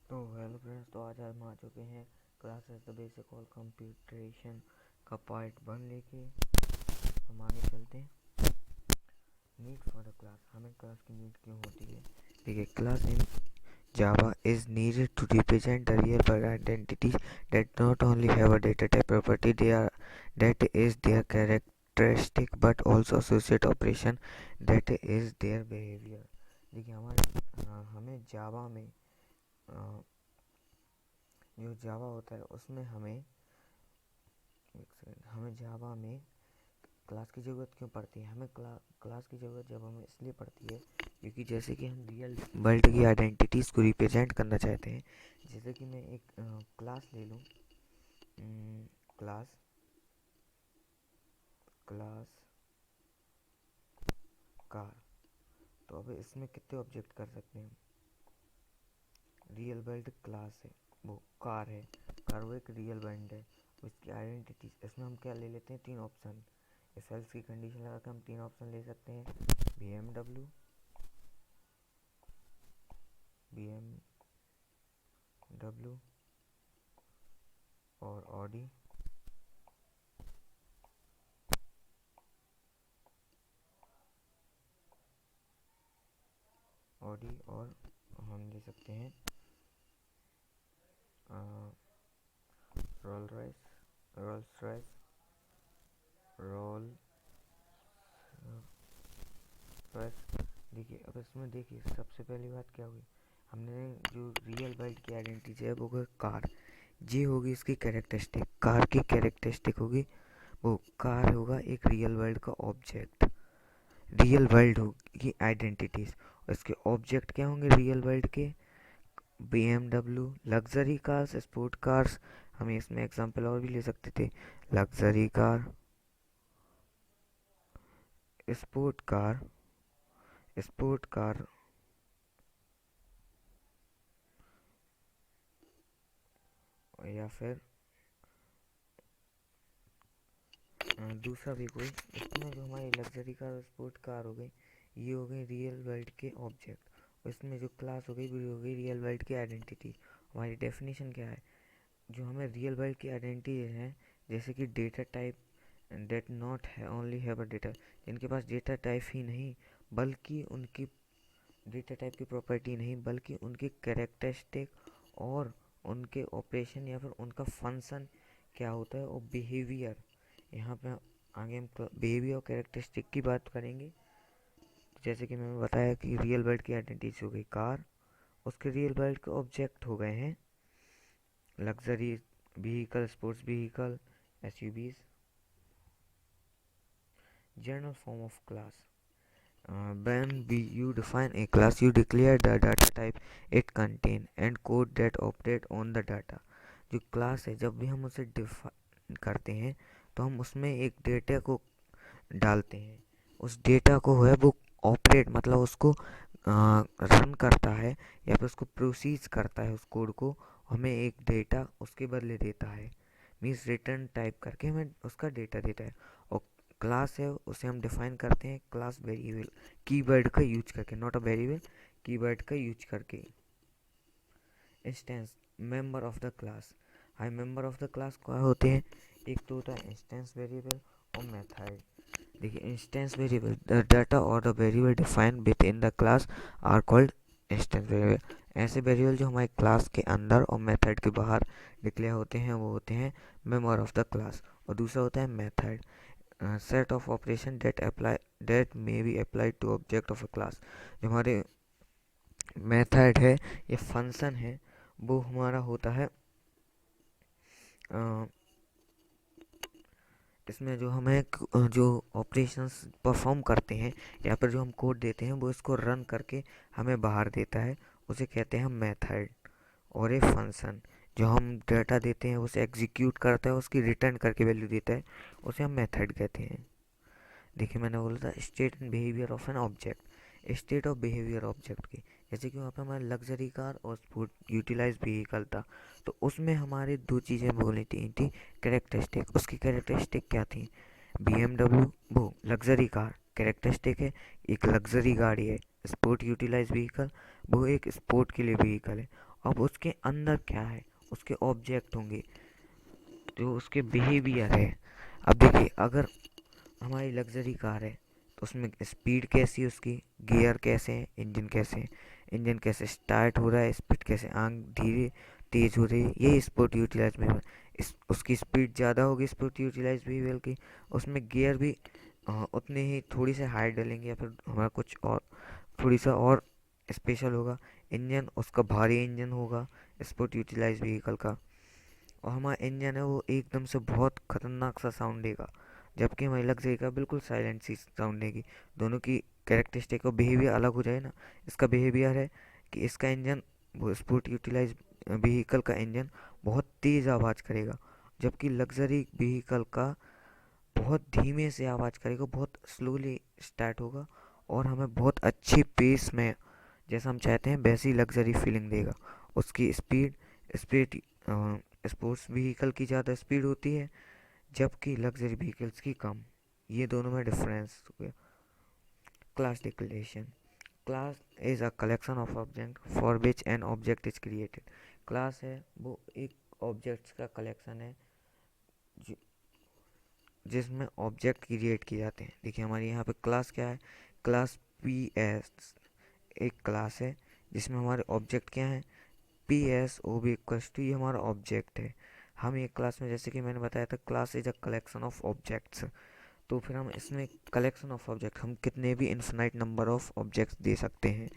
तो hello friends, तो आज हम आ चुके हैं classes the basic all computation का पार्ट 1 लेके। हम आगे चलते हैं। नीड फॉर द क्लास, हमें क्लास की नीड क्यों होती है? देखिए, class in Java is needed to represent the real world identities that not only have a data type property they are that is their characteristic but also associate operation that is their behavior. देखिए, हमें जावा में जो जावा होता है उसमें हमें जावा में class की ज़रूरत क्यों पड़ती है? हमें क्लास की ज़रूरत जब हमें इसलिए पड़ती है क्योंकि जैसे कि हम रियल वर्ल्ड की आइडेंटिटीज़ को रिप्रेजेंट करना चाहते हैं। जैसे कि मैं एक क्लास ले लूँ, क्लास क्लास कार। तो अब इसमें कितने ऑब्जेक्ट कर सकते हैं? रियल वर्ल्ड क्लास है, वो कार है। कार वो एक रियल वर्ल्ड है, उसकी आइडेंटिटीज इसमें हम क्या ले लेते हैं? 3 ऑप्शन। इस एल्स की कंडीशन लगा के हम 3 ऑप्शन ले सकते हैं। BMW, BMW और ऑडी। ऑडी और हम ले सकते हैं Rolls Royce, Rolls Royce, Rolls Royce. देखिए, अब इसमें देखिए सबसे पहली बात क्या होगी, हमने जो रियल वर्ल्ड की आइडेंटिटी है वो होगा कार। जी होगी इसकी कैरेक्टरिस्टिक, कार की कैरेक्टरिस्टिक होगी, वो कार होगा एक रियल वर्ल्ड का ऑब्जेक्ट। रियल वर्ल्ड होगी आइडेंटिटीज, इसके ऑब्जेक्ट क्या होंगे रियल वर्ल्ड के? BMW, luxury cars, sport cars. हम इसमें एग्जांपल और भी ले सकते थे, luxury car, sport car, sport car, या फिर दूसरा भी कोई। इसमें जो हमारी लग्जरी कार और स्पोर्ट कार हो गई, ये हो गई रियल वर्ल्ड के ऑब्जेक्ट। इसमें जो क्लास हो गई वो हो गई रियल वर्ल्ड की आइडेंटिटी। हमारी डेफिनेशन क्या है? जो हमें रियल वर्ल्ड की आइडेंटिटी है, जैसे कि डेटा टाइप डेट नॉट है ओनली हैव अ डेटा, जिनके पास डेटा टाइप ही नहीं बल्कि उनकी डेटा टाइप की प्रॉपर्टी नहीं बल्कि उनकी कैरेक्टरिस्टिक और उनके ऑपरेशन या फिर उनका फंक्शन क्या होता है, और बिहेवियर। यहाँ पे आगे हम बिहेवियर और कैरेक्टरिस्टिक की बात करेंगे। जैसे कि मैंने बताया कि रियल वर्ल्ड की आइडेंटिटी हो गई कार, उसके रियल वर्ल्ड के ऑब्जेक्ट हो गए हैं luxury vehicle, sports vehicle, SUVs। General form of class. You define a class, you declare the data type it contain and code that operate on the data. जो class है, जब भी हम उसे डिफाइन करते हैं तो हम उसमें एक डेटा को डालते हैं। उस डेटा को है वो ऑपरेट मतलब उसको रन करता है या फिर उसको प्रोसीज करता है, उस कोड को हमें एक डेटा उसके बदले देता है। मीन्स रिटर्न टाइप करके हमें उसका डेटा देता है। और क्लास है उसे हम डिफाइन करते हैं क्लास वेरिएबल कीवर्ड का यूज करके, नॉट अ वेरिएबल, कीवर्ड का यूज करके। Instance member of the class, high member of the class क्या होते हैं? एक तो होता है इंस्टेंस वेरिएबल और मेथड। देखिए, इंस्टेंस वेरिएबल द डाटा और the variable defined within the class are called instance variable. ऐसे वेरिएबल जो हमारे क्लास के अंदर और मेथड के बाहर डिक्लेयर होते हैं वो होते हैं मेंबर ऑफ द क्लास। और दूसरा होता है method, set of operation that may be applied to object of a class. जो हमारे मेथड है या फंक्शन है वो हमारा होता है इसमें जो हमें जो ऑपरेशंस परफॉर्म करते हैं या फिर जो हम कोड देते हैं वो इसको रन करके हमें बाहर देता है, उसे कहते हैं हम मेथड। और एक फंक्शन जो हम डाटा देते हैं उसे एग्जीक्यूट करता है, उसकी रिटर्न करके वैल्यू देता है, उसे हम मेथड कहते हैं। देखिए, मैंने बोला था state and behaviour of an object, state of behaviour object की। जैसे कि वहाँ पे हमारा लग्जरी कार और स्पोर्ट यूटिलाइज व्हीकल था, तो उसमें हमारे दो चीज़ें बोलनी थी कैरेक्टरिस्टिक। उसकी कैरेक्टरिस्टिक क्या थी? BMW वो लग्जरी कार कैरेक्टरिस्टिक है, एक लग्जरी गाड़ी है। स्पोर्ट यूटिलाइज व्हीकल वो एक स्पोर्ट के लिए व्हीकल है। अब उसके अंदर क्या है, उसके ऑब्जेक्ट होंगे, जो उसके बिहेवियर है। अब देखिए, अगर हमारी लग्जरी कार है तो उसमें स्पीड कैसी है उसकी, गियर कैसे हैं, इंजन कैसे स्टार्ट हो रहा है, स्पीड कैसे, आंख धीरे तेज हो रही है, ये स्पोर्ट यूटिलाइज व्हीकल। उसकी स्पीड ज़्यादा होगी स्पोर्ट यूटिलाइज व्हीकल की, उसमें गियर भी उतने ही थोड़ी से हाई डालेंगे, या फिर हमारा कुछ और थोड़ी सा और स्पेशल होगा। इंजन उसका भारी इंजन होगा स्पोर्ट यूटिलाइज व्हीकल का, और हमारा इंजन है वो एकदम से बहुत खतरनाक सा साउंड देगा, जबकि हमारी लग्जरी का बिल्कुल साइलेंट सी साउंड देगी। दोनों की कैरेक्टरिस्टिक और बिहेवियर अलग हो जाए ना। इसका बिहेवियर है कि इसका इंजन, वो स्पोर्ट यूटिलाइज व्हीकल का इंजन बहुत तेज़ आवाज़ करेगा, जबकि लग्जरी व्हीकल का बहुत धीमे से आवाज़ करेगा, बहुत स्लोली स्टार्ट होगा, और हमें बहुत अच्छी पेस में जैसा हम चाहते हैं वैसी लग्जरी फीलिंग देगा। उसकी स्पीड स्पीड स्पोर्ट्स व्हीकल की ज़्यादा स्पीड होती है, जबकि लग्जरी व्हीकल्स की कम। ये दोनों में डिफरेंस हो गया। Class declaration. Class is a collection of object for which an object is created. Class है वो एक ऑब्जेक्ट्स का कलेक्शन है जिसमें ऑब्जेक्ट क्रिएट किए जाते हैं। देखिए हमारे यहाँ पे क्लास क्या है, क्लास पी एस एक क्लास है जिसमें हमारे ऑब्जेक्ट क्या हैं, P S O B equals to, ये हमारा ऑब्जेक्ट है। हम एक क्लास में, जैसे कि मैंने बताया था, class is a collection of objects, तो फिर हम इसमें कलेक्शन ऑफ ऑब्जेक्ट, हम कितने भी इन्फिनाइट नंबर ऑफ ऑब्जेक्ट्स दे सकते हैं।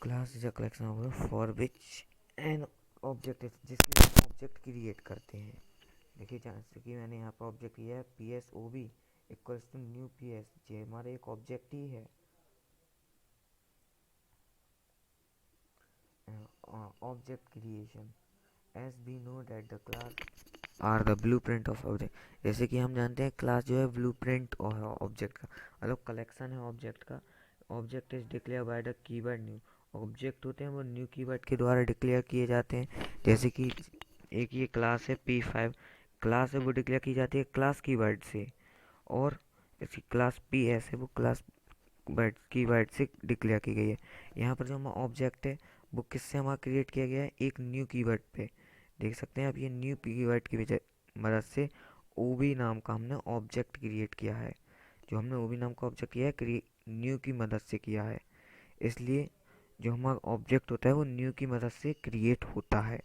Class is a collection of for which an object, जिसमें हम ऑब्जेक्ट क्रिएट करते हैं। देखिए जैसे कि मैंने यहाँ पर ऑब्जेक्ट किया है P S O B equals to new P S, ये हमारा एक ऑब्जेक्ट ही है। Object creation, as we know that the class are the blueprint of object. जैसे कि हम जानते हैं क्लास जो है ब्लू प्रिंट ऑब्जेक्ट का, मतलब कलेक्शन है ऑब्जेक्ट का। Object is declare by the keyword new. Object होते हैं वो न्यू कीवर्ड के द्वारा डिक्लेयर किए जाते हैं। जैसे कि एक ये क्लास है P5, क्लास है वो डिक्लेयर की जाती है क्लास कीवर्ड से, और इसकी क्लास PS है वो क्लास वर्ड कीवर्ड से डिक्लेयर की गई है। यहाँ पर जो हमारा ऑब्जेक्ट है वो किससे हमारा क्रिएट किया गया है, एक न्यू कीवर्ड पे। देख सकते हैं आप, ये न्यू कीवर्ड की वजह मदद से ओबी नाम का हमने ऑब्जेक्ट क्रिएट किया है। जो हमने ओबी नाम का ऑब्जेक्ट किया है न्यू की मदद से किया है, इसलिए जो हमारा ऑब्जेक्ट होता है वो न्यू की मदद से क्रिएट होता है।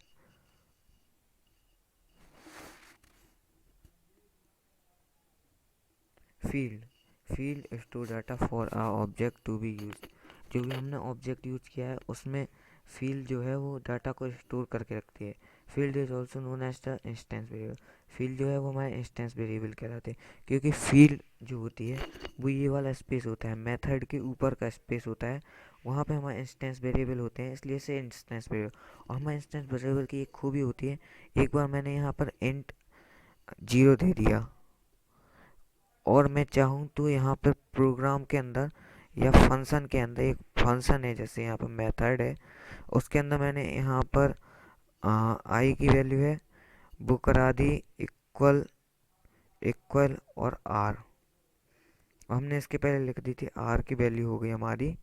Field, field store data for a object to be use. जो भी हमने ऑब्जेक्ट यूज किया है उसमें फील्ड जो है वो डाटा को स्टोर करके रखती है। Field is also known as the instance variable. Field जो है वो हमारे इंस्टेंस वेरिएबल कहलाते हैं, क्योंकि फील्ड जो होती है वो ये वाला स्पेस होता है, मेथड के ऊपर का स्पेस होता है, वहाँ पे हमारे इंस्टेंस वेरिएबल होते हैं, इसलिए से इंस्टेंस वेरिएबल। और हमारे इंस्टेंस वेरिएबल की एक खूबी होती है, एक बार मैंने यहाँ पर इंट 0 दे दिया, और मैं चाहूँ तो यहाँ पर प्रोग्राम के अंदर या फंक्शन के अंदर, एक फंक्शन है जैसे यहाँ पर मेथड है, उसके अंदर मैंने यहाँ पर आई की वैल्यू है वो करा दी इक्वल इक्वल और आर। हमने इसके पहले लिख दी थी आर की वैल्यू हो गई हमारी,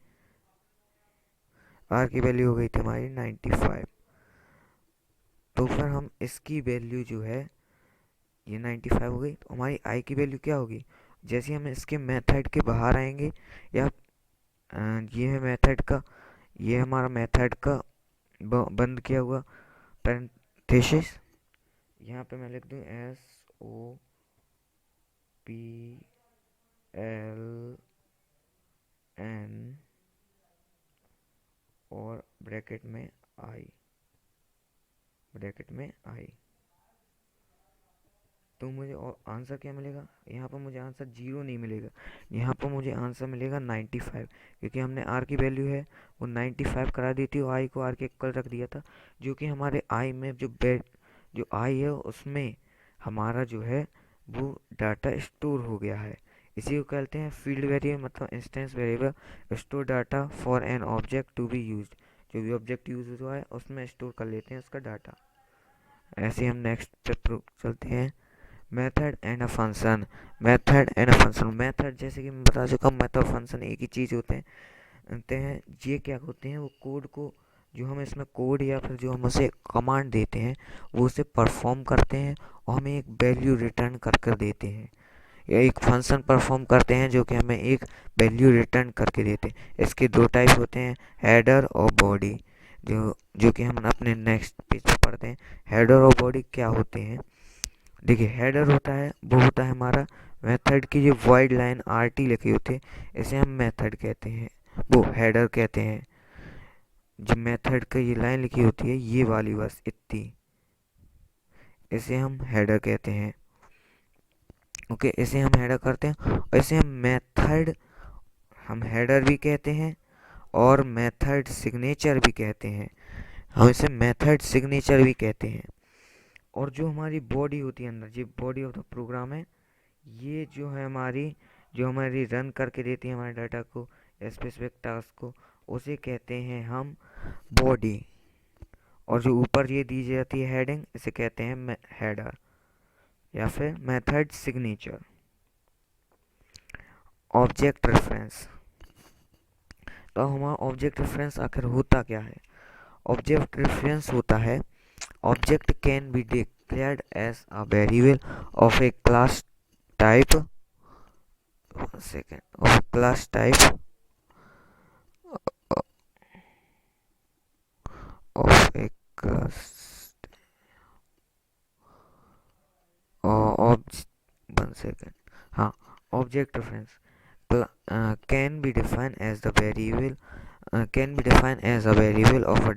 आर की वैल्यू हो गई थी हमारी 95। तो फिर हम इसकी वैल्यू जो है ये 95 हो गई, तो हमारी आई की वैल्यू क्या होगी, जैसे हम इसके मेथड के बाहर आएंगे, या ये है मेथड का, ये हमारा मेथड का बंद किया हुआ पैरेंथेसिस, यहाँ पे मैं लिख दूँ SOPLN और ब्रैकेट में आई। तो मुझे और आंसर क्या मिलेगा, यहाँ पर मुझे आंसर 0 नहीं मिलेगा, यहाँ पर मुझे आंसर मिलेगा 95, क्योंकि हमने आर की वैल्यू है वो 95 करा दी थी और आई को आर के इक्वल रख दिया था, जो कि हमारे आई में जो आई है उसमें हमारा जो है वो डाटा स्टोर हो गया है। इसी को कहते हैं फील्ड वेरिएबल, मतलब instance variable store data for an object to be used. जो भी ऑब्जेक्ट यूज हुआ है उसमें स्टोर कर लेते हैं उसका डाटा। ऐसे हम नेक्स्ट पे चलते हैं, method and a function. Method जैसे कि मैं बता चुका हूँ, मेथड फंक्शन एक ही चीज़ होते हैं। ये क्या होते हैं, वो कोड को जो हम इसमें कोड या फिर जो हम उसे कमांड देते हैं वो उसे परफॉर्म करते हैं और हमें एक वैल्यू रिटर्न कर कर देते हैं, या एक फंक्शन परफॉर्म करते हैं जो कि हमें एक वैल्यू रिटर्न करके देते हैं। इसके दो टाइप होते हैं, हेडर और बॉडी, जो कि हम अपने नेक्स्ट पेज पर पढ़ते हैं। हेडर और बॉडी क्या होते हैं? देखिए, हेडर होता है वो होता है हमारा मेथड की जो वॉइड लाइन आरटी लिखी होती है, इसे हम मेथड कहते हैं, वो हेडर कहते हैं। जो मेथड का ये लाइन लिखी होती है ये वाली, बस इतनी, इसे हम हेडर कहते हैं। ओके, इसे हम हेडर करते हैं और इसे हम हेडर भी कहते हैं और मेथड सिग्नेचर भी कहते हैं। हम इसे मेथड सिग्नेचर भी कहते हैं। और जो हमारी बॉडी होती है अंदर, जो बॉडी ऑफ द प्रोग्राम है, ये जो हमारी रन करके देती है हमारे डाटा को, स्पेसिफिक टास्क को, उसे कहते हैं हम बॉडी। और जो ऊपर ये दी जाती है हेडिंग, इसे कहते हैं हेडर या फिर मेथड सिग्नेचर। Object reference. तो हमारा ऑब्जेक्ट रेफरेंस आखिर होता क्या है? ऑब्जेक्ट रेफरेंस होता है, object can be declared as a variable of a class type, of a class type of a class object, 1 second, हाँ, object reference can be defined as the variable can be defined as a variable of a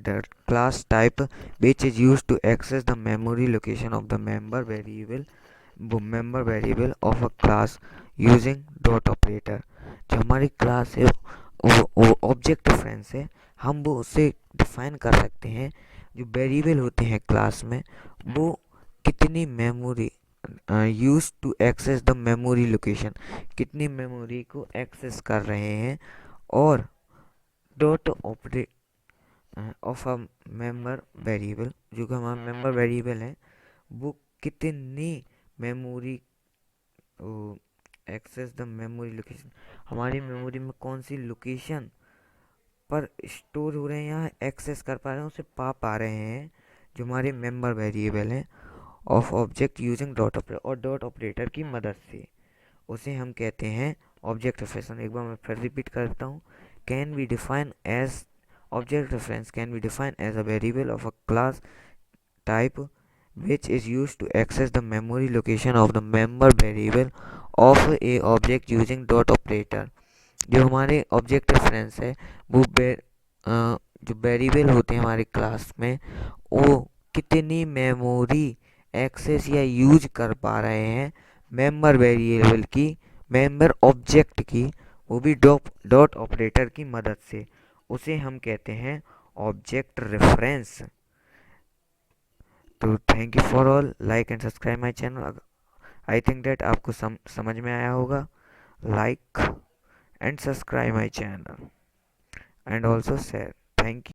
class type which is used to access the memory location of the member variable of a class using dot operator। जो हमारी class है वो object reference है, हम वो उसे define कर सकते हैं। जो वेरिएबल होते हैं क्लास में, वो कितनी memory use to access the memory location, कितनी मेमोरी को एक्सेस कर रहे हैं, और dot operate of a member variable, जो कि हमारा मेंबर वेरिएबल है, वो कितनी memory access the memory location, हमारी मेमोरी में कौन सी लोकेशन पर स्टोर हो रहे हैं या एक्सेस कर पा रहे हैं, उसे पा रहे हैं, जो हमारे मेंबर वेरिएबल हैं of object using dot operator, और डॉट ऑपरेटर की मदद से, उसे हम कहते हैं ऑब्जेक्ट रेफरेंस। एक बार मैं फिर रिपीट करता हूँ, can be define as object reference can be define as a variable of a class type which is used to access the memory location of the member variable of a object using dot operator। जो हमारे object reference है वो जो variable होते हैं हमारे class में, वो कितनी मेमोरी एक्सेस या यूज कर पा रहे हैं मेंबर वेरिएबल की, मेंबर ऑब्जेक्ट की, वो भी डॉट ऑपरेटर की मदद से, उसे हम कहते हैं ऑब्जेक्ट रेफरेंस। तो thank you for all, like and subscribe my channel. I think that आपको समझ में आया होगा। Like and subscribe my channel and also share. Thank you.